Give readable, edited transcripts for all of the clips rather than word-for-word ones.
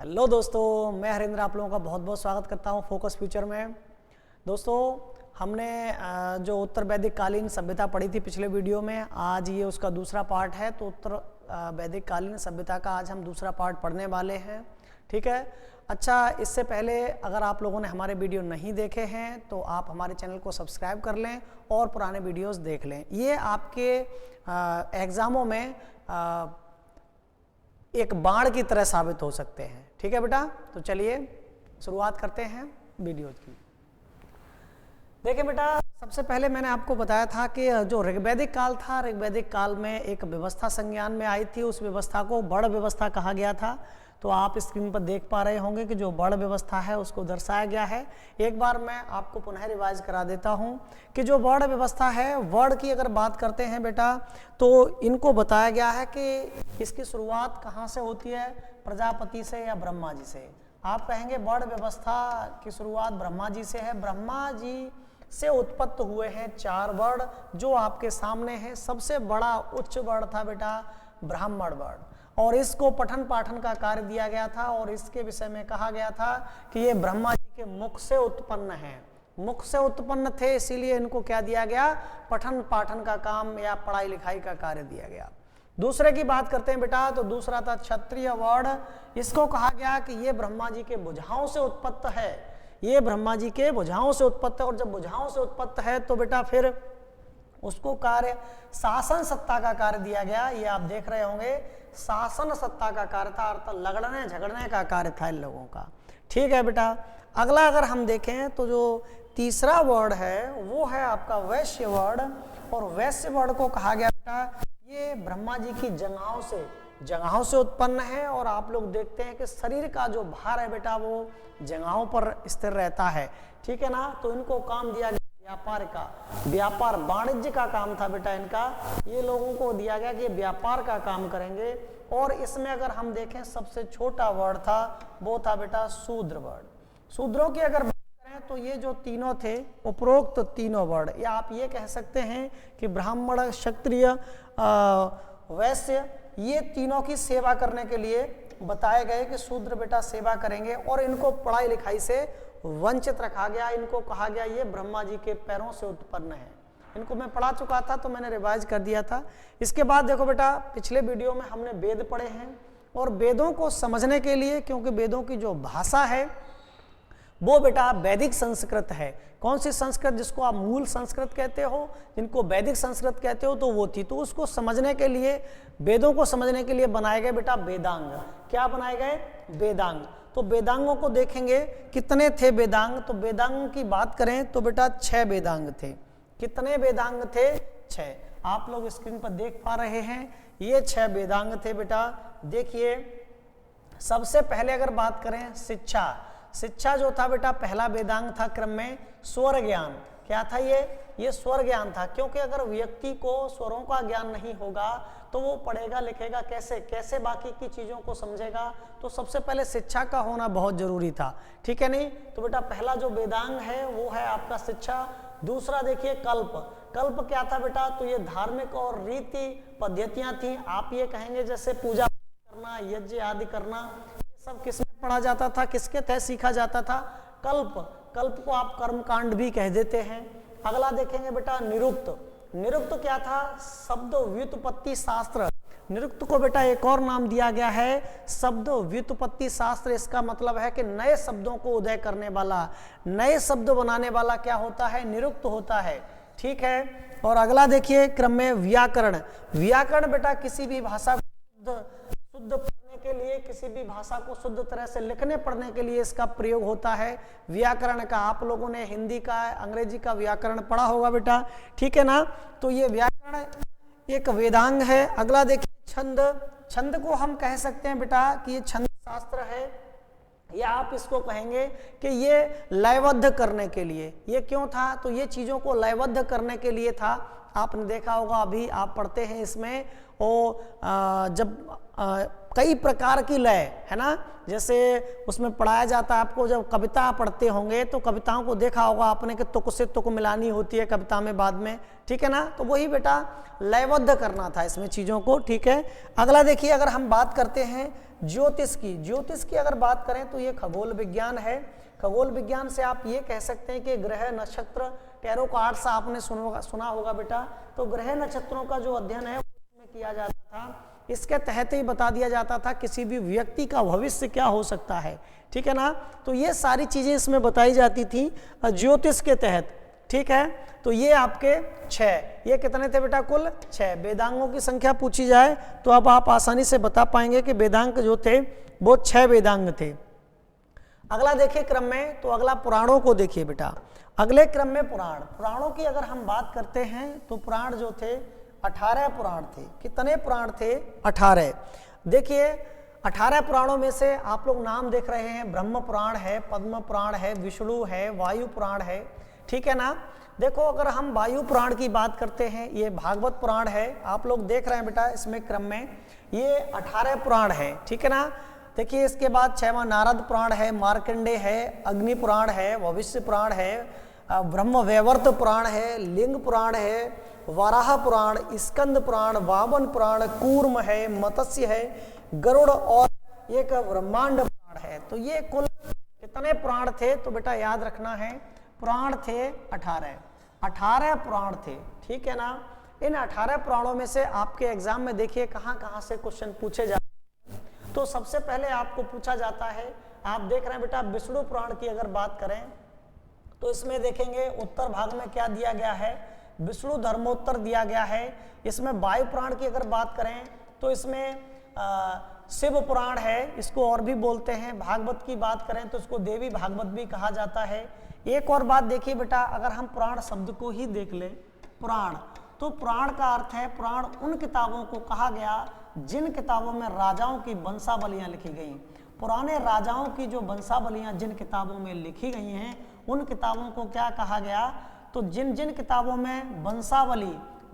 Hello दोस्तों, मैं हरिंद्र आप लोगों का बहुत बहुत स्वागत करता हूं फोकस फ्यूचर में। दोस्तों, हमने जो उत्तर वैदिक कालीन सभ्यता पढ़ी थी पिछले वीडियो में, आज ये उसका दूसरा पार्ट है। तो उत्तर वैदिक कालीन सभ्यता का आज हम दूसरा पार्ट पढ़ने वाले हैं। ठीक है। अच्छा, इससे पहले अगर आप लोगों ने हमारे वीडियो नहीं देखे हैं तो आप हमारे चैनल को सब्सक्राइब कर लें और पुराने वीडियोस देख लें। ये आपके एग्ज़ामों में एक बाण की तरह साबित हो सकते हैं। ठीक है बेटा, तो चलिए शुरुआत करते हैं वीडियो की। देखिए बेटा, सबसे पहले मैंने आपको बताया था कि जो ऋग्वैदिक काल था, ऋग्वैदिक काल में एक व्यवस्था संज्ञान में आई थी। उस व्यवस्था को बड़ व्यवस्था कहा गया था। तो आप स्क्रीन पर देख पा रहे होंगे कि जो बड़ व्यवस्था है उसको दर्शाया गया है। एक बार मैं आपको पुनः रिवाइज करा देता हूं कि जो वर्ण व्यवस्था है, वर्ण की अगर बात करते हैं बेटा, तो इनको बताया गया है कि इसकी शुरुआत कहाँ से होती है, प्रजापति से या ब्रह्मा जी से। आप कहेंगे वर्ण व्यवस्था की शुरुआत ब्रह्मा जी से है। ब्रह्मा जी से उत्पन्न हुए हैं 4 वर्ण जो आपके सामने हैं। सबसे बड़ा उच्च वर्ण था बेटा ब्राह्मण वर्ण, और इसको पठन पाठन का कार्य दिया गया था। और इसके विषय में कहा गया था कि ये ब्रह्मा जी के मुख से उत्पन्न है, मुख से उत्पन्न थे, इसीलिए इनको क्या दिया गया, पठन पाठन का काम या पढ़ाई लिखाई का कार्य दिया गया। दूसरे की बात करते हैं बेटा, तो दूसरा था क्षत्रिय वर्ण। इसको कहा गया कि ये ब्रह्मा जी के भुजाओं से उत्पन्न है, ये ब्रह्मा जी के भुजाओं से उत्पन्न है। और जब भुजाओं से उत्पन्न है तो बेटा फिर उसको कार्य शासन सत्ता का कार्य दिया गया। ये आप देख रहे होंगे, शासन सत्ता का कार्य था, अर्थात लड़ने झगड़ने का कार्य था इन लोगों का। ठीक है बेटा। अगला अगर हम देखें तो जो तीसरा वर्ड है वो है आपका वैश्य वर्ड। और वैश्य वर्ड को कहा गया बेटा ये ब्रह्मा जी की जगहों से उत्पन्न है। और आप लोग देखते हैं कि शरीर का जो भार है बेटा वो जगहों पर स्थिर रहता है। ठीक है ना। तो इनको काम दिया गया व्यापार का, व्यापार वाणिज्य का काम था बेटा इनका। ये लोगों को दिया गया कि व्यापार का काम करेंगे। और इसमें अगर हम देखें सबसे छोटा वर्ड था वो था बेटा शूद्र वर्ड। शूद्रों की अगर बात करें तो ये जो तीनों थे, उपरोक्त तीनों वर्ड, या आप ये कह सकते हैं कि ब्राह्मण, क्षत्रिय, वैश्य, ये तीनों की सेवा करने के लिए बताए गए कि शूद्र बेटा सेवा करेंगे। और इनको पढ़ाई लिखाई से वंचित रखा गया। इनको कहा गया ये ब्रह्मा जी के पैरों से उत्पन्न है। इनको मैं पढ़ा चुका था तो मैंने रिवाइज कर दिया था। इसके बाद देखो बेटा, पिछले वीडियो में हमने वेद पढ़े हैं। और वेदों को समझने के लिए, क्योंकि वेदों की जो भाषा है वो बेटा वैदिक संस्कृत है। कौन सी संस्कृत, जिसको आप मूल संस्कृत कहते हो, जिनको वैदिक संस्कृत कहते हो, तो वो थी। तो उसको समझने के लिए, वेदों को समझने के लिए बनाए गए बेटा वेदांग। क्या बनाए गए? वेदांग। तो वेदांगों को देखेंगे कितने थे वेदांग। तो वेदांग की बात करें तो बेटा 6 वेदांग थे। कितने वेदांग थे? 6। आप लोग स्क्रीन पर देख पा रहे हैं, ये 6 वेदांग थे बेटा। देखिए, सबसे पहले अगर बात करें शिक्षा जो था बेटा पहला वेदांग था क्रम में स्वर ज्ञान। क्या था ये स्वर ज्ञान था। क्योंकि अगर व्यक्ति को स्वरों का ज्ञान नहीं होगा तो वो पढ़ेगा लिखेगा कैसे बाकी की चीज़ों को समझेगा। तो सबसे पहले शिक्षा का होना बहुत जरूरी था। ठीक है नहीं। तो बेटा पहला जो वेदांग है वो है आपका शिक्षा। दूसरा देखिए कल्प क्या था बेटा, तो ये धार्मिक और रीति पद्धतियाँ थी। आप ये कहेंगे जैसे पूजा करना, यज्ञ आदि करना, ये सब किसमें पढ़ा जाता था, किसके तहत सीखा जाता था? कल्प को आप कर्मकांड भी कह देते हैं। अगला देखेंगे बेटा निरुक्त क्या था? शब्द व्युत्पत्ति शास्त्र। निरुक्त को बेटा एक और नाम दिया गया है शब्द व्युत्पत्ति शास्त्र। इसका मतलब है कि नए शब्दों को उदय करने वाला, नए शब्द बनाने वाला क्या होता है? निरुक्त होता है। ठीक है। और अगला देखिए क्रम में व्याकरण बेटा किसी भी भाषा को शुद्ध पढ़ने के लिए, किसी भी भाषा को शुद्ध तरह से लिखने पढ़ने के लिए इसका प्रयोग होता है व्याकरण का। आप लोगों ने हिंदी का, अंग्रेजी का व्याकरण पढ़ा होगा बेटा। ठीक है ना। तो ये व्याकरण एक वेदांग है। अगला देखिए छंद को हम कह सकते हैं बेटा कि ये छंद शास्त्र है, या आप इसको कहेंगे कि ये लयबद्ध करने के लिए। ये क्यों था? तो ये चीज़ों को लयबद्ध करने के लिए था। आपने देखा होगा, अभी आप पढ़ते हैं इसमें जब कई प्रकार की लय है ना, जैसे उसमें पढ़ाया जाता है आपको। जब कविता पढ़ते होंगे तो कविताओं को देखा होगा आपने कि तुक से तुक मिलानी होती है कविता में बाद में। ठीक है ना। तो वही बेटा लयबद्ध करना था इसमें चीज़ों को। ठीक है। अगला देखिए, अगर हम बात करते हैं ज्योतिष की अगर बात करें तो ये खगोल विज्ञान है। खगोल विज्ञान से आप ये कह सकते हैं कि ग्रह नक्षत्र, टैरो कार्ड्स आपने सुना होगा बेटा, तो ग्रह नक्षत्रों का जो अध्ययन है उसमें किया जाता था। इसके तहत ही बता दिया जाता था किसी भी व्यक्ति का भविष्य क्या हो सकता है, ठीक है ना। तो ये सारी चीजें इसमें बताई जाती थी ज्योतिष के तहत, ठीक है। तो ये आपके 6, ये कितने थे बेटा? कुल 6। वेदांगों की संख्या पूछी जाए तो अब आप आसानी से बता पाएंगे कि वेदांग जो थे वो 6 वेदांग थे। अगला देखिए क्रम में, तो अगला पुराणों को देखिए बेटा। अगले क्रम में पुराणों की अगर हम बात करते हैं तो पुराण जो थे 18 पुराण थे। कितने पुराण थे? 18। देखिए 18 पुराणों में से आप लोग नाम देख रहे हैं, ब्रह्म पुराण है, पद्म पुराण है, विष्णु है, वायु पुराण है, ठीक है ना। देखो अगर हम वायु पुराण की बात करते हैं, ये भागवत पुराण है, आप लोग देख रहे हैं बेटा इसमें क्रम में, ये 18 पुराण है, ठीक है ना। देखिए इसके बाद 6वां नारद पुराण है, मार्कंडे है, अग्नि पुराण है, भविष्य पुराण है, ब्रह्म वैवर्त पुराण है, लिंग पुराण है, वराह पुराण, स्कंद पुराण, वामन पुराण, कूर्म है, मत्स्य है, गरुड़ और एक ब्रह्मांड पुराण है। तो ये कुल कितने पुराण थे? तो बेटा याद रखना है, पुराण थे 18 पुराण थे, ठीक है ना। इन 18 पुराणों में से आपके एग्जाम में देखिए कहाँ से क्वेश्चन पूछे जाते हैं। तो सबसे पहले आपको पूछा जाता है, आप देख रहे हैं बेटा विष्णु पुराण की अगर बात करें तो इसमें देखेंगे उत्तर भाग में क्या दिया गया है? विष्णु धर्मोत्तर दिया गया है। इसमें वायु पुराण की अगर बात करें तो इसमें शिव पुराण है, इसको और भी बोलते हैं। भागवत की बात करें तो इसको देवी भागवत भी कहा जाता है। एक और बात देखिए बेटा, अगर हम पुराण शब्द को ही देख लें, पुराण, तो पुराण का अर्थ है, पुराण उन किताबों को कहा गया जिन किताबों में राजाओं की वंशावलियां लिखी गई। पुराने राजाओं की जो वंशावलियां जिन किताबों में लिखी गई हैं उन किताबों को क्या कहा गया? तो जिन जिन किताबों में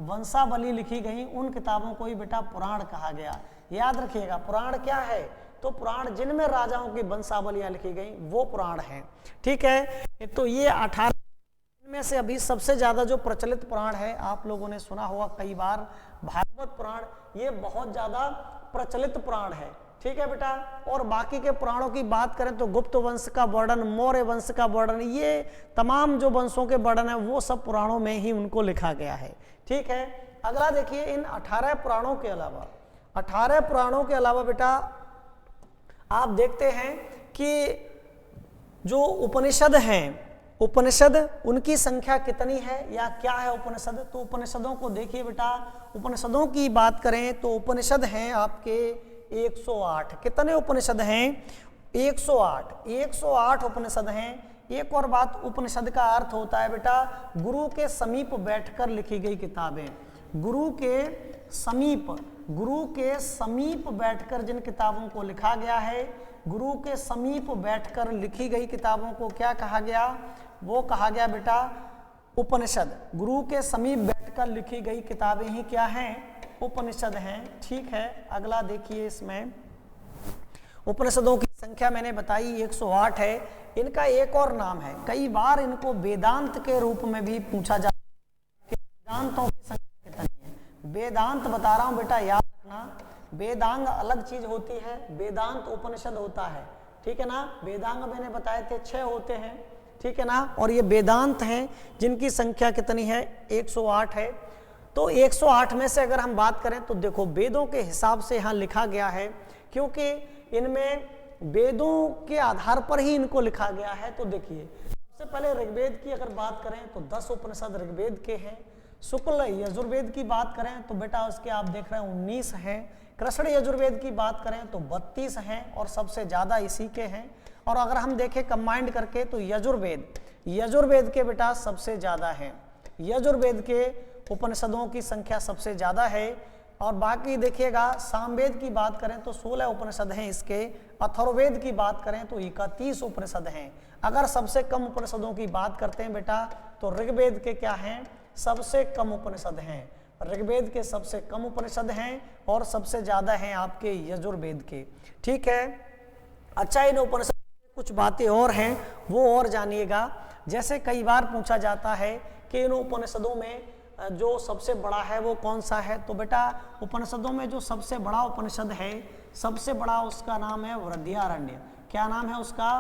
वंशावली लिखी गई उन किताबों को ही बेटा पुराण कहा गया। याद रखिएगा, पुराण क्या है? तो पुराण जिनमें राजाओं की वंशावलियां लिखी गई वो पुराण है, ठीक है। तो ये 18 में से अभी सबसे ज्यादा जो प्रचलित पुराण है, आप लोगों ने सुना होगा कई बार, भागवत पुराण, ये बहुत ज्यादा प्रचलित पुराण है, ठीक है बेटा। और बाकी के पुराणों की बात करें तो गुप्त वंश का वर्णन, मौर्य वंश का वर्णन, ये तमाम जो वंशों के वर्णन है वो सब पुराणों में ही उनको लिखा गया है, ठीक है। अगला देखिए, इन 18 पुराणों के अलावा बेटा आप देखते हैं कि जो उपनिषद हैं, उपनिषद उनकी संख्या कितनी है या क्या है उपनिषद? तो उपनिषदों को देखिए बेटा, उपनिषदों की बात करें तो उपनिषद हैं आपके 108। कितने उपनिषद हैं? 108 उपनिषद हैं। एक और बात, उपनिषद का अर्थ होता है बेटा गुरु के समीप बैठकर लिखी गई किताबें। गुरु के समीप बैठकर जिन किताबों को लिखा गया है, गुरु के समीप बैठकर लिखी गई किताबों को क्या कहा गया? वो कहा गया बेटा उपनिषद। गुरु के समीप बैठकर लिखी गई किताबें ही क्या हैं? उपनिषद हैं, ठीक है। अगला देखिए, इसमें उपनिषदों की संख्या मैंने बताई 108 है। इनका एक और नाम है, कई बार इनको वेदांत के रूप में भी पूछा जाता है कि वेदांतों की संख्या कितनी है। वेदांत बता रहा हूं बेटा, याद रखना, वेदांग अलग चीज होती है, वेदांत उपनिषद होता है, ठीक है ना। वेदांग मैंने बताए थे 6 होते हैं, ठीक है ना। और ये वेदांत हैं जिनकी संख्या कितनी है? 108 है। तो 108 में से अगर हम बात करें तो देखो वेदों के हिसाब से यहाँ लिखा गया है, क्योंकि इनमें वेदों के आधार पर ही इनको लिखा गया है। तो देखिए, सबसे पहले ऋग्वेद की अगर बात करें तो 10 उपनिषद ऋग्वेद के हैं। शुक्ल यजुर्वेद की बात करें तो बेटा उसके आप देख रहे हैं 19 हैं। कृष्ण यजुर्वेद की बात करें तो 32 हैं और सबसे ज़्यादा इसी के हैं। और अगर हम देखें कंबाइंड करके तो यजुर्वेद के बेटा सबसे ज़्यादा हैं। यजुर्वेद के उपनिषदों की संख्या सबसे ज़्यादा है। और बाकी देखिएगा, सामवेद की बात करें तो 16 उपनिषद हैं इसके। अथर्ववेद की बात करें तो 31 उपनिषद हैं। अगर सबसे कम उपनिषदों की बात करते हैं बेटा तो ऋग्वेद के क्या हैं? सबसे कम उपनिषद हैं। ऋग्वेद के सबसे कम उपनिषद हैं और सबसे ज़्यादा हैं आपके यजुर्वेद के, ठीक है। अच्छा, इन उपनिषद में कुछ बातें और हैं वो और जानिएगा। जैसे कई बार पूछा जाता है कि इन उपनिषदों में जो सबसे बड़ा है वो कौन सा है? तो बेटा उपनिषदों में जो सबसे बड़ा उपनिषद है सबसे बड़ा उसका नाम है वृहद्यारण्य। क्या नाम है उसका?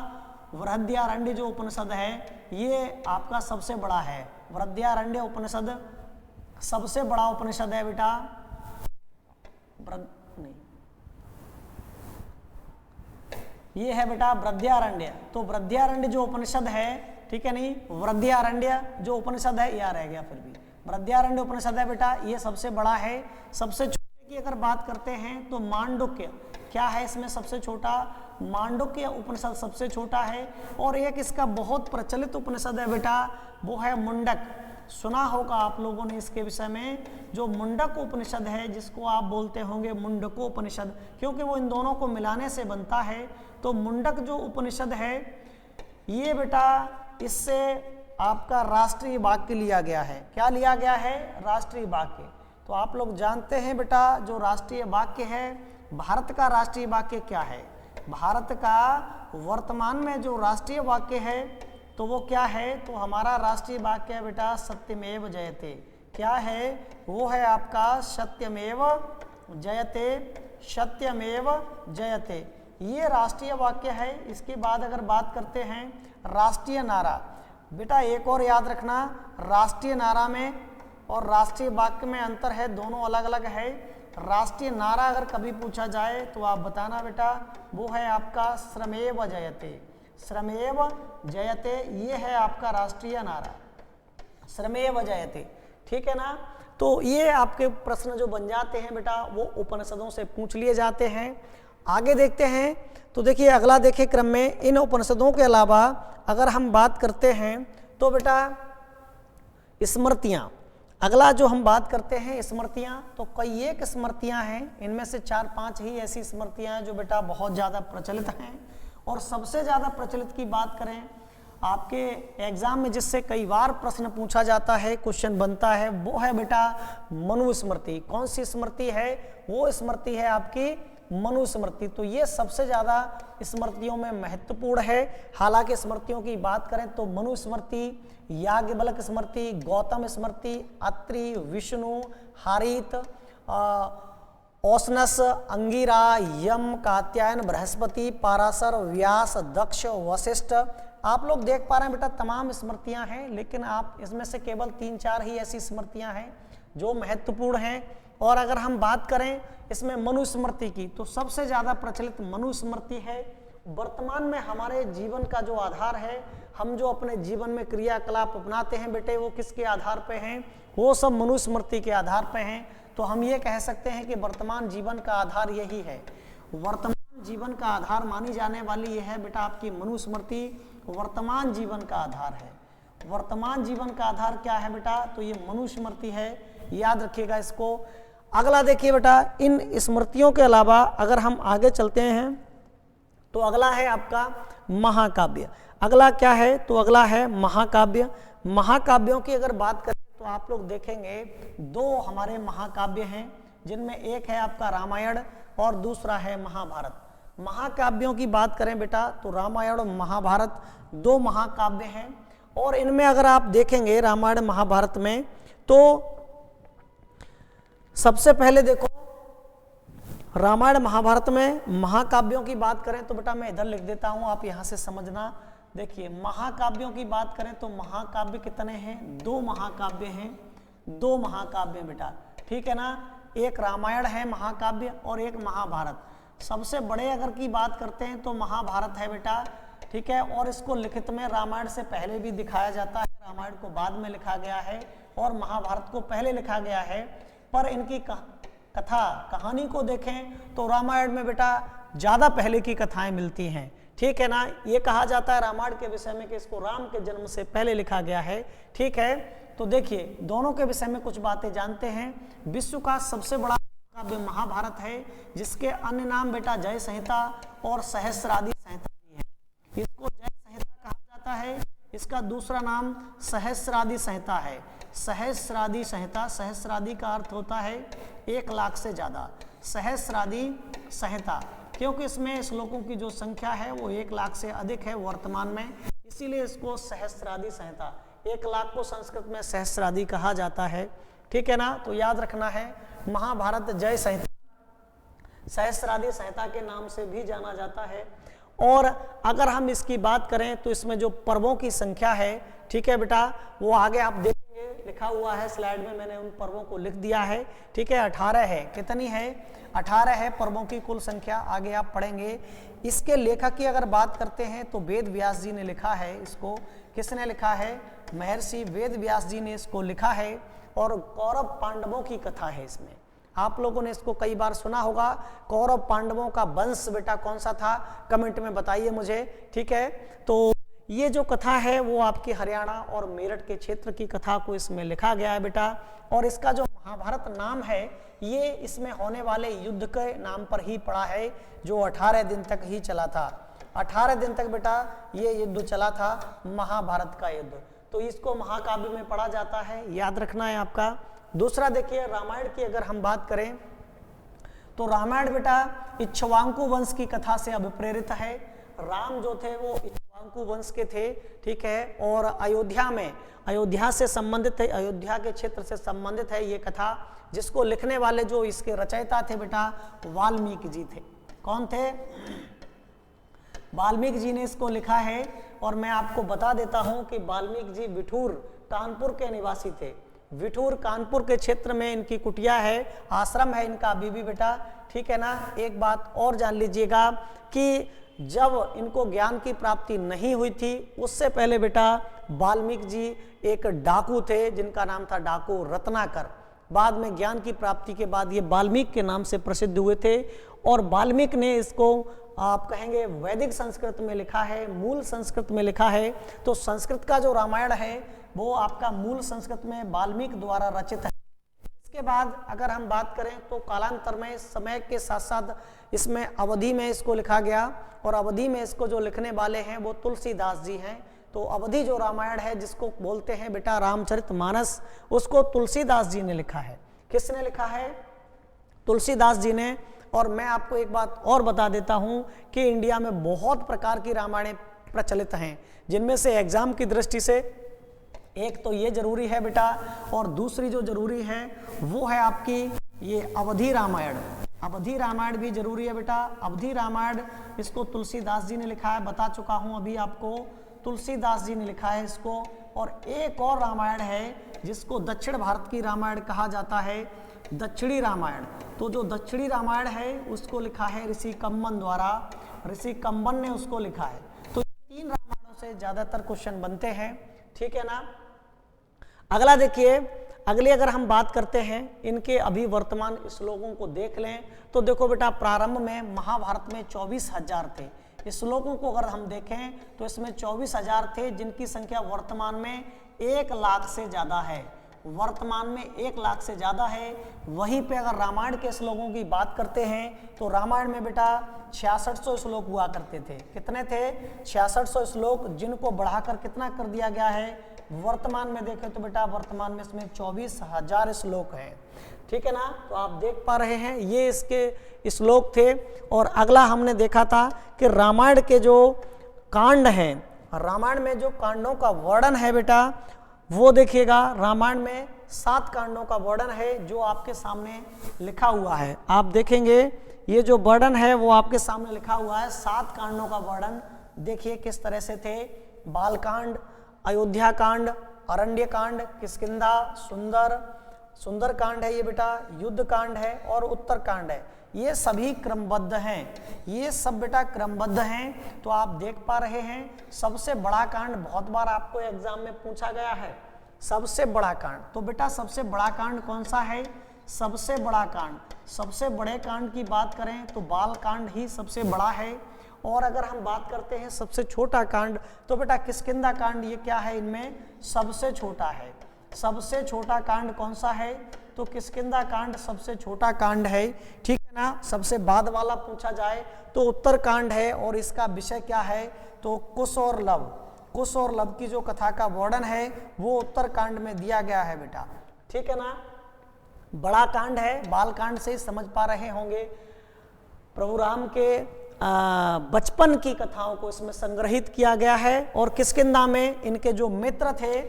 वृहद्यारण्य जो उपनिषद है ये आपका सबसे बड़ा है। वृहद्यारण्य उपनिषद सबसे बड़ा उपनिषद है बेटा। नहीं, ये है बेटा वृहद्यारण्य। तो वृहद्यारण्य जो उपनिषद है, ठीक है नहीं, वृहद्यारण्य जो उपनिषद है, यह रह गया फिर भी। वृहद्यारण्य उपनिषद है बेटा, ये सबसे बड़ा है। सबसे छोटे की अगर बात करते हैं तो मांडुक्य, क्या है इसमें सबसे छोटा? मांडुक्य उपनिषद सबसे छोटा है। और एक इसका बहुत प्रचलित उपनिषद है बेटा, वो है मुंडक। सुना होगा आप लोगों ने इसके विषय में, जो मुंडक उपनिषद है, जिसको आप बोलते होंगे मुंडकोपनिषद, क्योंकि वो इन दोनों को मिलाने से बनता है। तो मुंडक जो उपनिषद है ये बेटा, इससे आपका राष्ट्रीय वाक्य लिया गया है। क्या लिया गया है? राष्ट्रीय वाक्य। तो आप लोग जानते हैं बेटा, जो राष्ट्रीय वाक्य है, भारत का राष्ट्रीय वाक्य क्या है? भारत का वर्तमान में जो राष्ट्रीय वाक्य है तो वो क्या है? तो हमारा राष्ट्रीय वाक्य है बेटा सत्यमेव जयते। क्या है? वो है आपका सत्यमेव जयते, सत्यमेव जयते, ये राष्ट्रीय वाक्य है। इसके बाद अगर बात करते हैं राष्ट्रीय नारा, बेटा एक और याद रखना, राष्ट्रीय नारा में और राष्ट्रीय वाक्य में अंतर है, दोनों अलग अलग है। राष्ट्रीय नारा अगर कभी पूछा जाए तो आप बताना बेटा, वो है आपका श्रमेव जयते। श्रमेव जयते, ये है आपका राष्ट्रीय नारा, श्रमेव जयते, ठीक है ना। तो ये आपके प्रश्न जो बन जाते हैं बेटा, वो उपनिषदों से पूछ लिए जाते हैं। आगे देखते हैं तो देखिए अगला देखिए क्रम में, इन उपनिषदों के अलावा अगर हम बात करते हैं तो बेटा स्मृतियाँ, अगला जो हम बात करते हैं स्मृतियाँ, तो कई एक स्मृतियाँ हैं, इनमें से 4-5 ही ऐसी स्मृतियाँ हैं जो बेटा बहुत ज़्यादा प्रचलित हैं। और सबसे ज़्यादा प्रचलित की बात करें आपके एग्जाम में, जिससे कई बार प्रश्न पूछा जाता है, क्वेश्चन बनता है, वो है बेटा मनुस्मृति। कौन सी स्मृति है? वो स्मृति है आपकी मनुस्मृति। तो ये सबसे ज़्यादा स्मृतियों में महत्वपूर्ण है। हालांकि स्मृतियों की बात करें तो मनुस्मृति, याज्ञवल्क्य स्मृति, गौतम स्मृति, अत्रि, विष्णु, हारीत, औसनस, अंगिरा, यम, कात्यायन, बृहस्पति, पाराशर, व्यास, दक्ष, वशिष्ठ, आप लोग देख पा रहे हैं बेटा तमाम स्मृतियां हैं, लेकिन आप इसमें से केवल 3-4 ही ऐसी स्मृतियां हैं जो महत्वपूर्ण हैं। और अगर हम बात करें इसमें मनुस्मृति की, तो सबसे ज़्यादा प्रचलित मनुस्मृति है। वर्तमान में हमारे जीवन का जो आधार है, हम जो अपने जीवन में क्रियाकलाप अपनाते हैं बेटे, वो किसके आधार पे हैं? वो सब मनुस्मृति के आधार पे हैं। तो हम ये कह सकते हैं कि वर्तमान जीवन का आधार यही है। वर्तमान जीवन का आधार मानी जाने वाली यह है बेटा आपकी मनुस्मृति, वर्तमान जीवन का आधार है। वर्तमान जीवन का आधार क्या है बेटा? तो ये मनुस्मृति है, याद रखिएगा इसको। अगला देखिए बेटा, इन स्मृतियों के अलावा अगर हम आगे चलते हैं तो अगला है आपका महाकाव्य। अगला क्या है? तो अगला है महाकाव्य। महाकाव्यों की अगर बात करें तो आप लोग देखेंगे 2 हमारे महाकाव्य हैं, जिनमें एक है आपका रामायण और दूसरा है महाभारत। महाकाव्यों की बात करें बेटा तो रामायण और महाभारत 2 महाकाव्य हैं। और इनमें अगर आप देखेंगे रामायण महाभारत में, तो सबसे पहले देखो रामायण महाभारत में महाकाव्यों की बात करें तो बेटा मैं इधर लिख देता हूं, आप यहां से समझना। देखिए महाकाव्यों की बात करें तो महाकाव्य कितने हैं? 2 महाकाव्य हैं, 2 महाकाव्य बेटा, ठीक है ना। एक रामायण है महाकाव्य और एक महाभारत। सबसे बड़े अगर की बात करते हैं तो महाभारत है बेटा, ठीक है। और इसको लिखित में रामायण से पहले भी दिखाया जाता है, रामायण को बाद में लिखा गया है और महाभारत को पहले लिखा गया है। पर इनकी कथा कहानी को देखें तो रामायण में बेटा ज़्यादा पहले की कथाएं मिलती हैं, ठीक है ना। ये कहा जाता है रामायण के विषय में कि इसको राम के जन्म से पहले लिखा गया है, ठीक है। तो देखिए दोनों के विषय में कुछ बातें जानते हैं। विश्व का सबसे बड़ा काव्य महाभारत है, जिसके अन्य नाम बेटा जय संहिता और सहस्रादि संहिता भी है। इसको जय संहिता कहा जाता है, इसका दूसरा नाम सहस्रादि संहिता है। सहस्रादि संहिता, सहस्रादि का अर्थ होता है 1 लाख से ज़्यादा। सहस्रादि संहिता क्योंकि इसमें श्लोकों की जो संख्या है वो 1 लाख से अधिक है वर्तमान में, इसीलिए इसको सहस्रादि संहिता, 1 लाख को संस्कृत में सहस्रादि कहा जाता है, ठीक है ना। तो याद रखना है महाभारत जय संहिता, सहस्रादि संहिता के नाम से भी जाना जाता है। और अगर हम इसकी बात करें तो इसमें जो पर्वों की संख्या है, ठीक है बेटा, वो आगे आप देखेंगे लिखा हुआ है स्लाइड में, मैंने उन पर्वों को लिख दिया है, ठीक है। 18 है, कितनी है? 18 है पर्वों की कुल संख्या, आगे आप पढ़ेंगे। इसके लेखक की अगर बात करते हैं तो वेद व्यास जी ने लिखा है इसको। किसने लिखा है? महर्षि वेद व्यास जी ने इसको लिखा है। और कौरव पांडवों की कथा है इसमें। आप लोगों ने इसको कई बार सुना होगा। कौरव पांडवों का वंश बेटा कौन सा था? कमेंट में बताइए मुझे, ठीक है। तो ये जो कथा है वो आपकी हरियाणा और मेरठ के क्षेत्र की कथा को इसमें लिखा गया है बेटा। और इसका जो महाभारत नाम है ये इसमें होने वाले युद्ध के नाम पर ही पड़ा है, जो 18 दिन तक ही चला था। 18 दिन तक बेटा ये युद्ध चला था, महाभारत का युद्ध। तो इसको महाकाव्य में पढ़ा जाता है, याद रखना है आपका। दूसरा देखिए, रामायण की अगर हम बात करें तो रामायण बेटा इक्ष्वाकु वंश की कथा से अभिप्रेरित है। राम जो थे वो इक्ष्वाकु वंश के थे, ठीक है। और अयोध्या से संबंधित है, अयोध्या के क्षेत्र से संबंधित है ये कथा, जिसको लिखने वाले जो इसके रचयिता थे बेटा वाल्मीकि जी थे। कौन थे? वाल्मीकि जी ने इसको लिखा है। और मैं आपको बता देता हूं कि वाल्मीकि जी विठूर कानपुर के निवासी थे। विठूर कानपुर के क्षेत्र में इनकी कुटिया है, आश्रम है इनका अभी भी बेटा, ठीक है ना। एक बात और जान लीजिएगा कि जब इनको ज्ञान की प्राप्ति नहीं हुई थी उससे पहले बेटा वाल्मीकि जी एक डाकू थे जिनका नाम था डाकू रत्नाकर। बाद में ज्ञान की प्राप्ति के बाद ये वाल्मीकि के नाम से प्रसिद्ध हुए थे। और वाल्मीकि ने इसको आप कहेंगे वैदिक संस्कृत में लिखा है, मूल संस्कृत में लिखा है। तो संस्कृत का जो रामायण है वो आपका मूल संस्कृत में वाल्मीकि द्वारा रचित है। इसके बाद अगर हम बात करें तो कालांतर में समय के साथ साथ इसमें अवधि में इसको लिखा गया। और अवधि में इसको जो लिखने वाले हैं वो तुलसीदास जी हैं। तो अवधि जो रामायण है जिसको बोलते हैं बेटा रामचरितमानस, उसको तुलसीदास जी ने लिखा है। किसने लिखा है? तुलसीदास जी ने। और मैं आपको एक बात और बता देता हूं कि इंडिया में बहुत प्रकार की रामायणें प्रचलित हैं, जिनमें से एग्जाम की दृष्टि से एक तो ये जरूरी है बेटा, और दूसरी जो जरूरी है वो है आपकी ये अवधि रामायण। अवधि रामायण भी जरूरी है बेटा। अवधि रामायण इसको तुलसीदास जी ने लिखा है, बता चुका हूं अभी आपको, तुलसीदास जी ने लिखा है इसको। और एक और रामायण है जिसको दक्षिण भारत की रामायण कहा जाता है, दक्षिणी रामायण। तो जो दक्षिणी रामायण है उसको लिखा है ऋषि कंबन द्वारा, ऋषि कंबन ने उसको लिखा है। तो 3 रामायणों से ज्यादातर क्वेश्चन बनते हैं, ठीक है ना। अगला देखिए, अगले अगर हम बात करते हैं इनके अभी वर्तमान श्लोकों को देख लें तो देखो बेटा प्रारंभ में महाभारत में 24,000 थे। श्लोकों को अगर हम देखें तो इसमें 24,000 थे, जिनकी संख्या वर्तमान में 1 लाख से ज्यादा है। वर्तमान में 1 लाख से ज्यादा है। वहीं पे अगर रामायण के श्लोकों की बात करते हैं तो रामायण में बेटा 6600 श्लोक हुआ करते थे। कितने थे? 6600 श्लोक, जिनको बढ़ाकर कितना कर दिया गया है वर्तमान में देखें तो बेटा वर्तमान में इसमें 24,000 श्लोक हैं, ठीक है ना। तो आप देख पा रहे हैं ये इसके श्लोक थे। और अगला हमने देखा था कि रामायण के जो कांड हैं, रामायण में जो कांडों का वर्णन है बेटा वो देखिएगा, रामायण में 7 कांडों का वर्णन है जो आपके सामने लिखा हुआ है। आप देखेंगे ये जो वर्णन है वो आपके सामने लिखा हुआ है। 7 कांडों का वर्णन देखिए किस तरह से थे। बालकांड, अयोध्या कांड, अरण्य कांड, किष्किंधा, सुंदर कांड है ये बेटा, युद्ध कांड है और उत्तर कांड है। ये सभी क्रमबद्ध हैं, ये सब बेटा क्रमबद्ध हैं। तो आप देख पा रहे हैं सबसे बड़ा कांड बहुत बार आपको एग्जाम में पूछा गया है, सबसे बड़ा कांड। तो बेटा सबसे बड़ा कांड कौन सा है? सबसे बड़ा कांड, सबसे बड़े कांड की बात करें तो बाल कांड ही सबसे बड़ा है। और अगर हम बात करते हैं सबसे छोटा कांड तो बेटा किष्किंधा कांड, ये क्या है? इनमें सबसे छोटा है। सबसे छोटा कांड कौन सा है? तो किष्किंधा कांड सबसे छोटा कांड है, ठीक है ना। सबसे बाद वाला पूछा जाए तो उत्तर कांड है। और इसका विषय क्या है? तो कुश और लव, कुश और लव की जो कथा का वर्णन है वो उत्तर कांड में दिया गया है बेटा, ठीक है ना। बड़ा कांड है, बाल कांड से समझ पा रहे होंगे। प्रभु राम के बचपन की कथाओं को इसमें संग्रहित किया गया है। और किष्किंधा में इनके जो मित्र थे,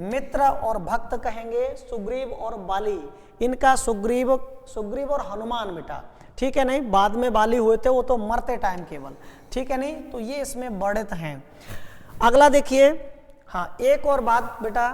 मित्र और भक्त कहेंगे, सुग्रीव और बाली, इनका सुग्रीव और हनुमान बेटा, ठीक है नहीं, बाद में बाली हुए थे वो तो मरते टाइम केवल, ठीक है नहीं, तो ये इसमें वर्णित हैं। अगला देखिए, हाँ एक और बात बेटा,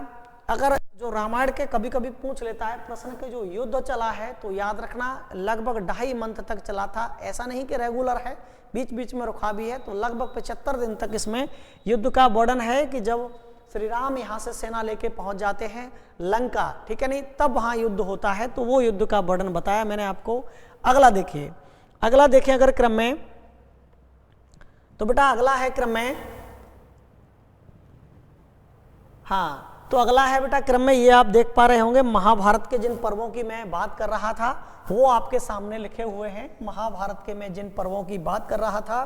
अगर जो रामायण के कभी कभी पूछ लेता है प्रश्न के जो युद्ध चला है तो याद रखना लगभग 2.5 मंथ तक चला था, ऐसा नहीं कि रेगुलर है, बीच बीच में रुका भी है, तो लगभग 75 दिन तक इसमें युद्ध का वर्णन है कि जब श्री राम यहाँ से सेना लेके पहुंच जाते हैं लंका, ठीक है नहीं, तब वहाँ युद्ध होता है, तो वो युद्ध का वर्णन बताया मैंने आपको। अगला देखिए, अगला देखें अगर क्रम में, तो बेटा अगला है क्रम में, हाँ तो अगला है बेटा क्रम में, ये आप देख पा रहे होंगे महाभारत के जिन पर्वों की मैं बात कर रहा था वो आपके सामने लिखे हुए हैं। महाभारत के मैं जिन पर्वों की बात कर रहा था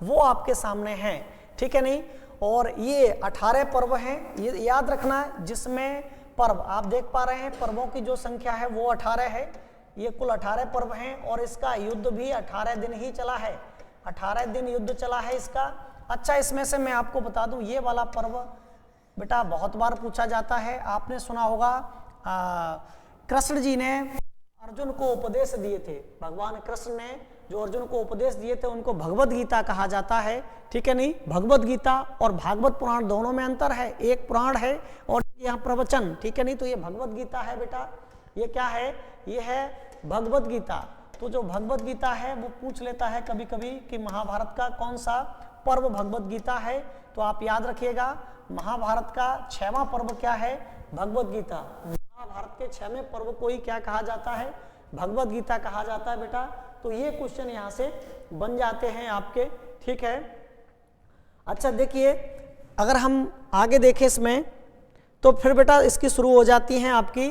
वो आपके सामने हैं, ठीक है नहीं, और ये 18 पर्व हैं, ये याद रखना, जिसमें पर्व आप देख पा रहे हैं पर्वों की जो संख्या है वो 18 है, ये कुल 18 पर्व हैं और इसका युद्ध भी 18 दिन ही चला है, 18 दिन युद्ध चला है इसका। अच्छा इसमें से मैं आपको बता दूं, ये वाला पर्व बेटा बहुत बार पूछा जाता है, आपने सुना होगा कृष्ण जी ने अर्जुन को उपदेश दिए थे, भगवान कृष्ण ने जो अर्जुन को उपदेश दिए थे उनको भगवत गीता कहा जाता है, ठीक है नहीं, भगवत गीता और भागवत पुराण दोनों में अंतर है, एक पुराण है और यहाँ प्रवचन, ठीक है नहीं, तो ये भगवत गीता है बेटा, ये क्या है, ये है भगवत गीता। तो जो भगवत गीता है वो पूछ लेता है कभी कभी कि महाभारत का कौन सा पर्व भगवत गीता है, तो आप याद रखिएगा महाभारत का 6वां पर्व क्या है, भगवत गीता। महाभारत के 6वें पर्व को ही क्या कहा जाता है, भगवत गीता कहा जाता है बेटा। तो ये क्वेश्चन यहाँ से बन जाते हैं आपके, ठीक है। अच्छा देखिए अगर हम आगे देखें इसमें, तो फिर बेटा इसकी शुरू हो जाती हैं आपकी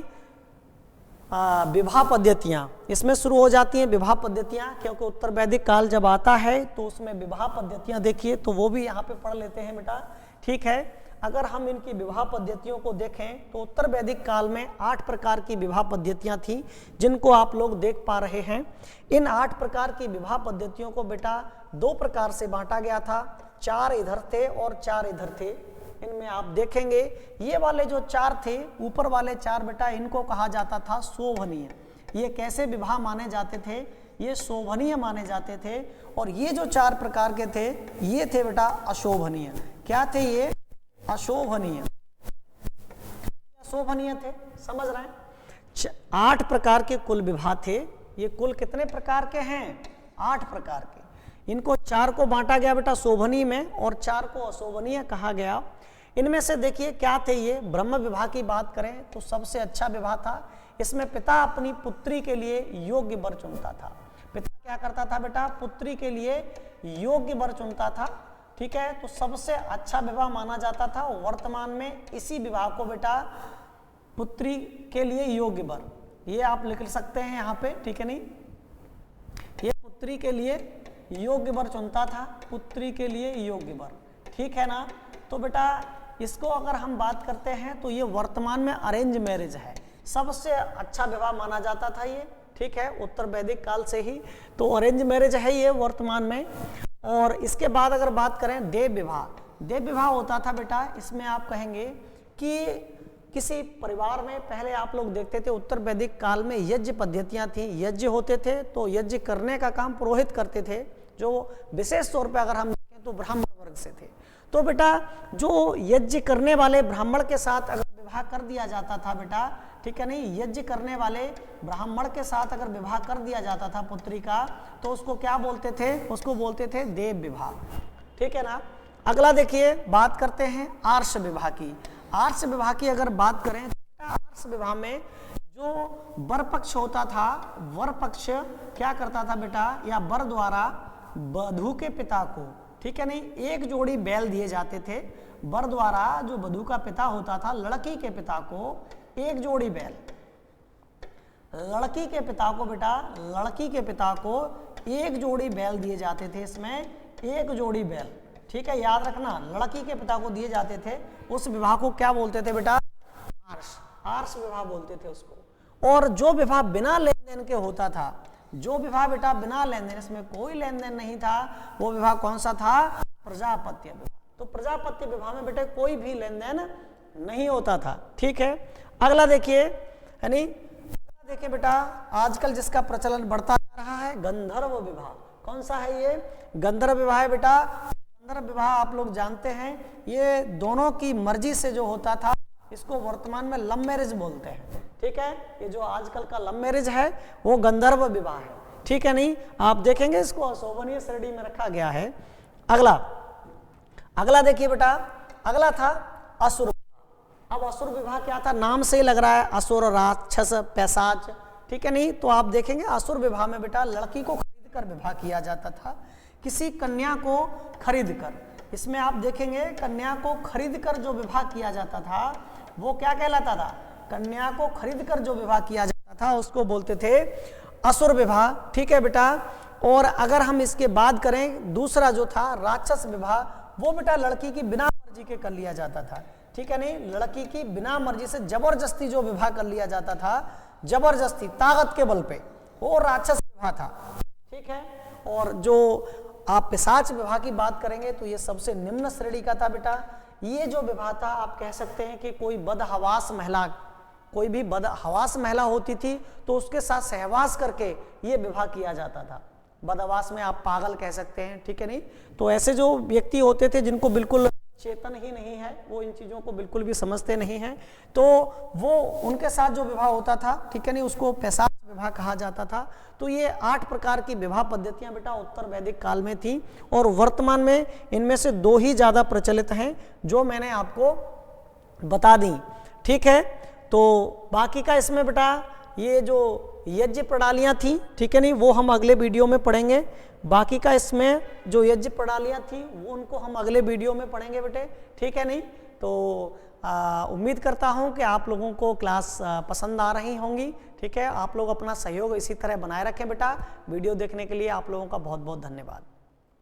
विवाह पद्धतियाँ, इसमें शुरू हो जाती हैं विवाह पद्धतियाँ, क्योंकि उत्तर वैदिक काल जब आता है तो उसमें विवाह पद्धतियाँ देखिए, तो वो भी यहाँ पे पढ़ लेते हैं बेटा, ठीक है। अगर हम इनकी विवाह पद्धतियों को देखें तो उत्तर वैदिक काल में 8 प्रकार की विवाह पद्धतियाँ थीं, जिनको आप लोग देख पा रहे हैं। इन 8 प्रकार की विवाह पद्धतियों को बेटा 2 प्रकार से बांटा गया था, 4 इधर थे और 4 इधर थे। इनमें आप देखेंगे ये वाले जो 4 थे, ऊपर वाले 4 बेटा, इनको कहा जाता था शोभनीय। ये कैसे विवाह माने जाते थे, ये शोभनीय माने जाते थे। और ये जो 4 प्रकार के थे ये थे बेटा अशोभनीय। क्या थे ये, अशोभनीय, अशोभनीय थे, समझ रहे हैं। 8 प्रकार के कुल विवाह थे। ये कुल कितने प्रकार के हैं, 8 प्रकार के। इनको 4 को बांटा गया बेटा शोभनीय में और 4 को अशोभनीय कहा गया। इनमें से देखिए क्या थे, ये ब्रह्म विवाह की बात करें तो सबसे अच्छा विवाह था। इसमें पिता अपनी पुत्री के लिए योग्य वर चुनता था। पिता क्या करता था बेटा, पुत्री के लिए योग्य वर चुनता था, ठीक है। तो सबसे अच्छा विवाह माना जाता था। वर्तमान में इसी विवाह को बेटा पुत्री के लिए योग्य वर, ये आप लिख सकते हैं यहाँ पे, ठीक है नहीं, ये पुत्री के लिए योग्य वर चुनता था, पुत्री के लिए योग्य वर, ठीक है ना। तो बेटा इसको अगर हम बात करते हैं तो ये वर्तमान में अरेंज मैरिज है, सबसे अच्छा विवाह माना जाता था ये, ठीक है, उत्तर वैदिक काल से ही। तो अरेंज मैरिज है ये वर्तमान में। और इसके बाद अगर बात करें देव विवाह, देव विवाह होता था बेटा, इसमें आप कहेंगे कि किसी परिवार में पहले आप लोग देखते थे उत्तर वैदिक काल में यज्ञ पद्धतियां थी, यज्ञ होते थे, तो यज्ञ करने का काम पुरोहित करते थे, जो विशेष तौर पे अगर हम देखें तो ब्राह्मण वर्ग से थे। तो बेटा जो यज्ञ करने वाले ब्राह्मण के साथ अगर विवाह कर दिया जाता था बेटा, ठीक है नहीं, यज्ञ करने वाले ब्राह्मण के साथ अगर विवाह कर दिया जाता था पुत्री का, तो उसको क्या बोलते थे, उसको बोलते थे देव विवाह, ठीक है ना। अगला देखिए बात करते हैं आर्ष विवाह की। आर्ष विवाह की अगर बात करें तो आर्ष विवाह में जो वर पक्ष होता था, वर पक्ष क्या करता था बेटा, या वर द्वारा वधू के पिता को, ठीक है नहीं, एक जोड़ी बैल दिए जाते थे। वर द्वारा जो वधू का पिता होता था, लड़की के पिता को एक जोड़ी बैल, लड़की के पिता को बेटा, लड़की के पिता को एक जोड़ी बैल दिए जाते थे। इसमें एक जोड़ी बैल, ठीक है, याद रखना, लड़की के पिता को दिए जाते थे। उस विवाह को क्या बोलते थे बेटा, आर्ष, आर्ष विवाह बोलते थे उसको। और जो विवाह बिना लेन देन के होता था, जो विवाह बेटा बिना लेन देन, इसमें कोई लेन देन नहीं था, वो विवाह कौन सा था, प्रजापत्य विवाह। तो प्रजापत्य विवाह में बेटे कोई भी लेन देन नहीं होता था, ठीक है। अगला देखिए, यानी अगला देखिए बेटा, आजकल जिसका प्रचलन बढ़ता जा रहा है गंधर्व विवाह। कौन सा है ये? गंधर्व विवाह है बेटा। गंधर्व विवाह आप लोग जानते हैं, ये दोनों की मर्जी से जो होता था, इसको वर्तमान में लव मैरिज बोलते हैं। ठीक है, ये जो आजकल का लव मैरिज है वो गंधर्व विवाह है। ठीक है, नहीं आप देखेंगे इसको अशोभनीय श्रेणी में रखा गया है। अगला देखिए बेटा, अगला था असुर। अब असुर विवाह क्या था? नाम से ही लग रहा है, असुर, राक्षस, पैशाच। ठीक है, नहीं तो आप देखेंगे असुर विवाह में बेटा लड़की को खरीद कर विवाह किया जाता था, किसी कन्या को खरीद कर। इसमें आप देखेंगे कन्या को खरीद कर जो विवाह किया जाता था वो क्या कहलाता था? कन्या को खरीद कर जो विवाह किया जाता था उसको बोलते थे असुर विवाह। ठीक है बेटा, और अगर हम इसके बाद करें, दूसरा जो था राक्षस विवाह, वो बेटा लड़की की बिना मर्जी के कर लिया जाता था। ठीक है, नहीं लड़की की बिना मर्जी से जबरदस्ती जो विवाह कर लिया जाता था, जबरदस्ती ताकत के बल पे, वो राक्षस विवाह था। ठीक है, और जो आप पिशाच विवाह की बात करेंगे तो ये सबसे निम्न श्रेणी का था बेटा। ये जो विवाह था आप कह सकते हैं कि कोई बदहवास महिला, कोई भी बदहवास महिला होती थी तो उसके साथ सहवास करके ये विवाह किया जाता था। बदहवास में आप पागल कह सकते हैं। ठीक है, नहीं तो ऐसे जो व्यक्ति होते थे जिनको बिल्कुल चेतन ही नहीं है, वो इन चीज़ों को बिल्कुल भी समझते नहीं हैं, तो वो उनके साथ जो विवाह होता था, ठीक है नहीं, उसको पैशाच विवाह कहा जाता था। तो ये 8 प्रकार की विवाह पद्धतियां बेटा उत्तर वैदिक काल में थी, और वर्तमान में इनमें से 2 ही ज़्यादा प्रचलित हैं जो मैंने आपको बता दी। ठीक है, तो बाकी का इसमें बेटा ये जो यज्ञ प्रणालियाँ थी, ठीक है नहीं, वो हम अगले वीडियो में पढ़ेंगे। बाकी का इसमें जो यज्ञ प्रणालियाँ थी वो उनको हम अगले वीडियो में पढ़ेंगे बेटे। ठीक है नहीं, तो उम्मीद करता हूँ कि आप लोगों को क्लास पसंद आ रही होंगी। ठीक है, आप लोग अपना सहयोग इसी तरह बनाए रखें बेटा। वीडियो देखने के लिए आप लोगों का बहुत बहुत धन्यवाद।